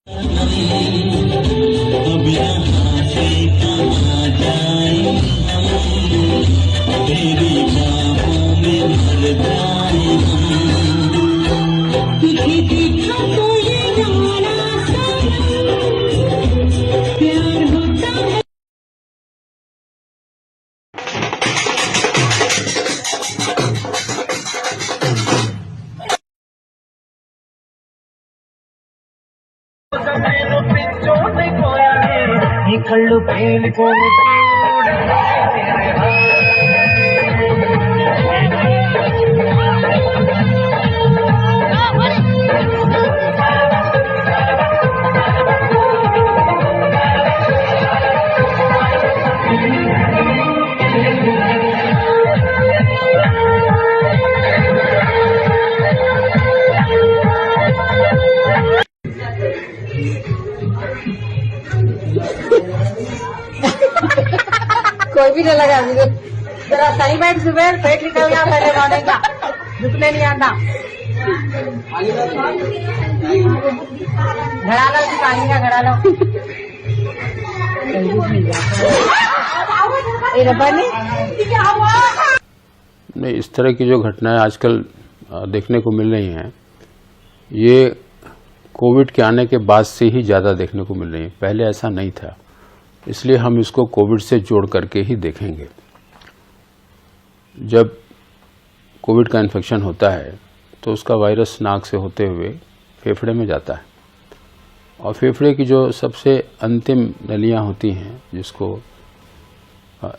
ఈ కళ్ళు పేలిపోను कोई भी नहीं लगा मुझे जरा सही बैठ सुबह पेट निकल गया पहले मॉर्निंग का दुखने नहीं आता घड़ा लो कि पानी का घड़ा लो नहीं, इस तरह की जो घटनाएं आजकल देखने को मिल रही हैं ये कोविड के आने के बाद से ही ज़्यादा देखने को मिल रही है। पहले ऐसा नहीं था, इसलिए हम इसको कोविड से जोड़ करके ही देखेंगे। जब कोविड का इन्फेक्शन होता है तो उसका वायरस नाक से होते हुए फेफड़े में जाता है और फेफड़े की जो सबसे अंतिम नलियां होती हैं जिसको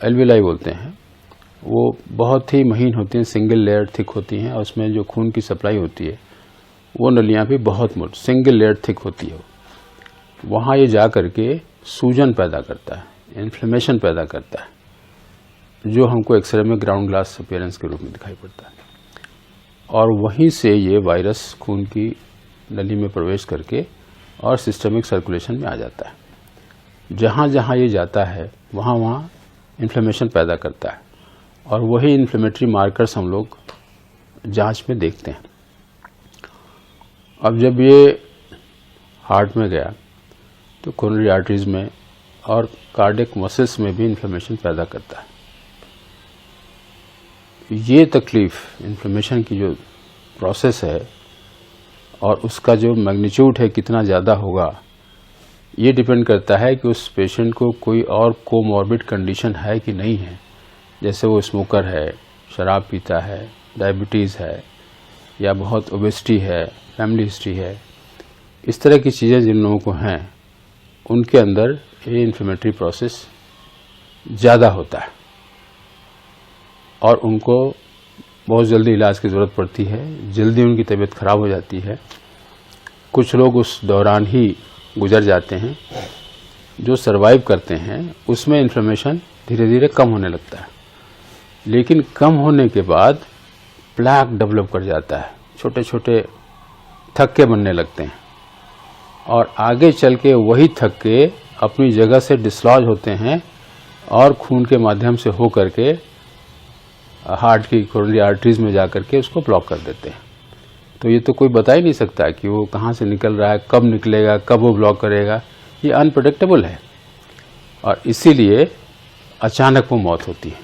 एल्विलाई बोलते हैं वो बहुत ही महीन होती हैं, सिंगल लेयर थिक होती हैं और उसमें जो खून की सप्लाई होती है वो नलियां भी बहुत मोटी सिंगल लेयर थिक होती है। वहाँ ये जा करके सूजन पैदा करता है, इन्फ्लेमेशन पैदा करता है, जो हमको एक्सरे में ग्राउंड ग्लास अपीयरेंस के रूप में दिखाई पड़ता है और वहीं से ये वायरस खून की नली में प्रवेश करके और सिस्टमिक सर्कुलेशन में आ जाता है। जहाँ जहाँ ये जाता है वहाँ वहाँ इन्फ्लेमेशन पैदा करता है और वही इन्फ्लेमेटरी मार्कर्स हम लोग जांच में देखते हैं। अब जब ये हार्ट में गया तो कोरोनरी आर्टरीज में और कार्डियक मसल्स में भी इन्फ्लेमेशन पैदा करता है। ये तकलीफ इन्फ्लेमेशन की जो प्रोसेस है और उसका जो मैग्नीट्यूड है कितना ज़्यादा होगा ये डिपेंड करता है कि उस पेशेंट को कोई और कोमॉर्बिड कंडीशन है कि नहीं है, जैसे वो स्मोकर है, शराब पीता है, डायबिटीज़ है या बहुत ओबेसिटी है, फैमिली हिस्ट्री है। इस तरह की चीज़ें जिन लोगों को हैं उनके अंदर ये इन्फ्लेमेटरी प्रोसेस ज़्यादा होता है और उनको बहुत जल्दी इलाज की ज़रूरत पड़ती है, जल्दी उनकी तबीयत ख़राब हो जाती है। कुछ लोग उस दौरान ही गुजर जाते हैं। जो सरवाइव करते हैं उसमें इन्फ्लेमेशन धीरे धीरे कम होने लगता है, लेकिन कम होने के बाद प्लैक डेवलप कर जाता है, छोटे छोटे थक्के बनने लगते हैं और आगे चल के वही थक्के अपनी जगह से डिसलॉज होते हैं और खून के माध्यम से हो करके हार्ट की कोरोनरी आर्टरीज में जाकर के उसको ब्लॉक कर देते हैं। तो ये तो कोई बता ही नहीं सकता कि वो कहाँ से निकल रहा है, कब निकलेगा, कब वो ब्लॉक करेगा, ये अनप्रेडिक्टेबल है और इसीलिए अचानक वो मौत होती है।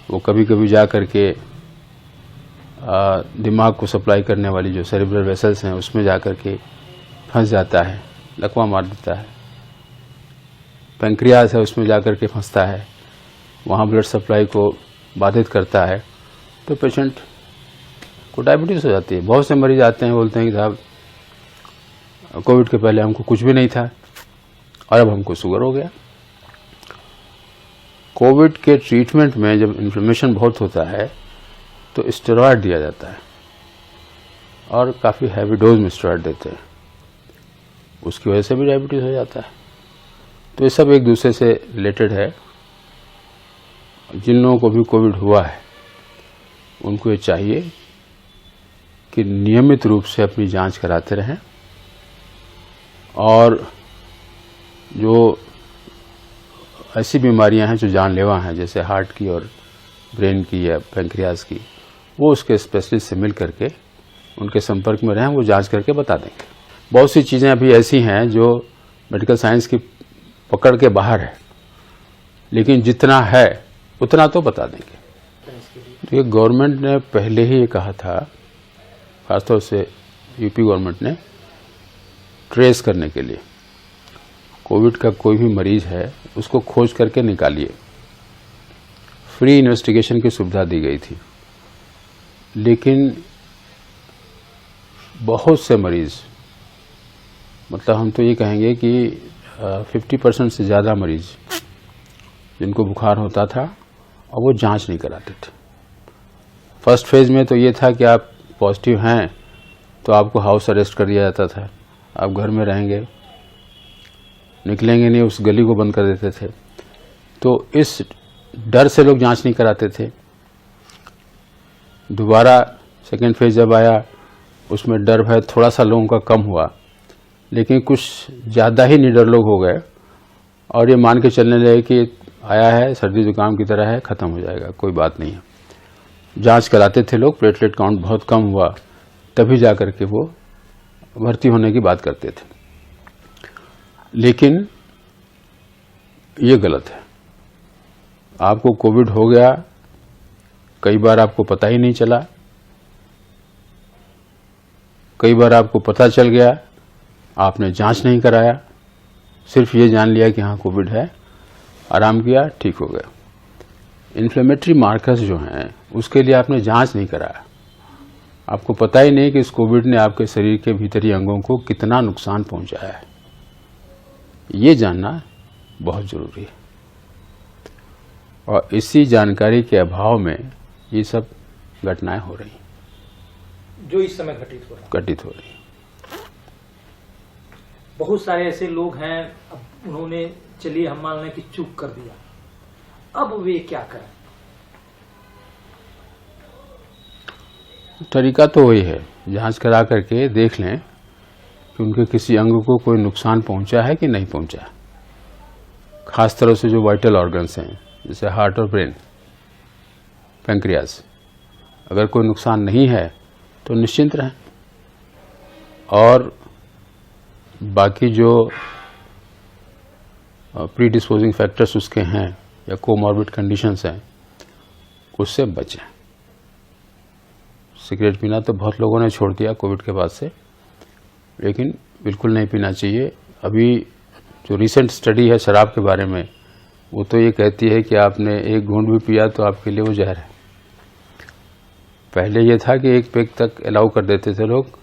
वो कभी कभी जा करके दिमाग को सप्लाई करने वाली जो सेरेब्रल वेसल्स हैं उसमें जा करके फंस जाता है, लकवा मार देता है। पैंक्रियाज है उसमें जा करके फंसता है, वहाँ ब्लड सप्लाई को बाधित करता है तो पेशेंट को डायबिटीज़ हो जाती है। बहुत से मरीज आते हैं बोलते हैं कि साहब कोविड के पहले हमको कुछ भी नहीं था और अब हमको शुगर हो गया। कोविड के ट्रीटमेंट में जब इन्फ्लेमेशन बहुत होता है तो स्टेरॉयड दिया जाता है और काफ़ी हैवी डोज में स्टेरॉयड देते हैं, उसकी वजह से भी डायबिटीज़ हो जाता है। तो ये सब एक दूसरे से रिलेटेड है। जिन लोगों को भी कोविड हुआ है उनको ये चाहिए कि नियमित रूप से अपनी जांच कराते रहें और जो ऐसी बीमारियां हैं जो जानलेवा हैं जैसे हार्ट की और ब्रेन की या पैंक्रियाज की, वो उसके स्पेशलिस्ट से मिल करके उनके संपर्क में रहें, वो जांच करके बता देंगे। बहुत सी चीज़ें अभी ऐसी हैं जो मेडिकल साइंस की पकड़ के बाहर है, लेकिन जितना है उतना तो बता देंगे। ये गवर्नमेंट ने पहले ही ये कहा था, खासतौर से यूपी गवर्नमेंट ने, ट्रेस करने के लिए कोविड का कोई भी मरीज है उसको खोज करके निकालिए। फ्री इन्वेस्टिगेशन की सुविधा दी गई थी, लेकिन बहुत से मरीज, मतलब हम तो ये कहेंगे कि 50% से ज़्यादा मरीज जिनको बुखार होता था और वो जांच नहीं कराते थे। फर्स्ट फेज में तो ये था कि आप पॉजिटिव हैं तो आपको हाउस अरेस्ट कर दिया जाता था, आप घर में रहेंगे, निकलेंगे नहीं, उस गली को बंद कर देते थे। तो इस डर से लोग जांच नहीं कराते थे। दोबारा सेकेंड फेज जब आया उसमें डर भय थोड़ा सा लोगों का कम हुआ, लेकिन कुछ ज़्यादा ही निडर लोग हो गए और ये मान के चलने लगे कि आया है, सर्दी जुकाम की तरह है, ख़त्म हो जाएगा, कोई बात नहीं है। जांच कराते थे लोग, प्लेटलेट काउंट बहुत कम हुआ, तभी जा कर के वो भर्ती होने की बात करते थे। लेकिन ये गलत है। आपको कोविड हो गया, कई बार आपको पता ही नहीं चला, कई बार आपको पता चल गया, आपने जांच नहीं कराया, सिर्फ ये जान लिया कि हाँ कोविड है, आराम किया, ठीक हो गया। इन्फ्लेमेटरी मार्कर्स जो हैं उसके लिए आपने जांच नहीं कराया, आपको पता ही नहीं कि इस कोविड ने आपके शरीर के भीतरी अंगों को कितना नुकसान पहुंचाया है। ये जानना बहुत जरूरी है, और इसी जानकारी के अभाव में ये सब घटनाएं हो रही, जो इस समय घटित हो रही। बहुत सारे ऐसे लोग हैं, अब उन्होंने, चलिए हम मान लें कि चूक कर दिया, अब वे क्या करें? तरीका तो वही है, जांच करा करके देख लें कि उनके किसी अंग को कोई नुकसान पहुंचा है कि नहीं पहुंचा। खास तरह से जो वाइटल ऑर्गन्स हैं, जैसे हार्ट और ब्रेन, पैंक्रियाज, अगर कोई नुकसान नहीं है तो निश्चिंत रहें। और बाकी जो प्री डिस्पोजिंग फैक्टर्स उसके हैं या कोमॉर्बिड कंडीशंस हैं, उससे बचें। सिगरेट पीना तो बहुत लोगों ने छोड़ दिया कोविड के बाद से, लेकिन बिल्कुल नहीं पीना चाहिए। अभी जो रिसेंट स्टडी है शराब के बारे में, वो तो ये कहती है कि आपने एक घूंट भी पिया तो आपके लिए वो जहर है। पहले ये था कि एक पेग तक अलाउ कर देते थे लोग,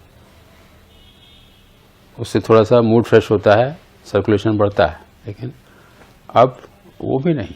उससे थोड़ा सा मूड फ्रेश होता है, सर्कुलेशन बढ़ता है, लेकिन अब वो भी नहीं।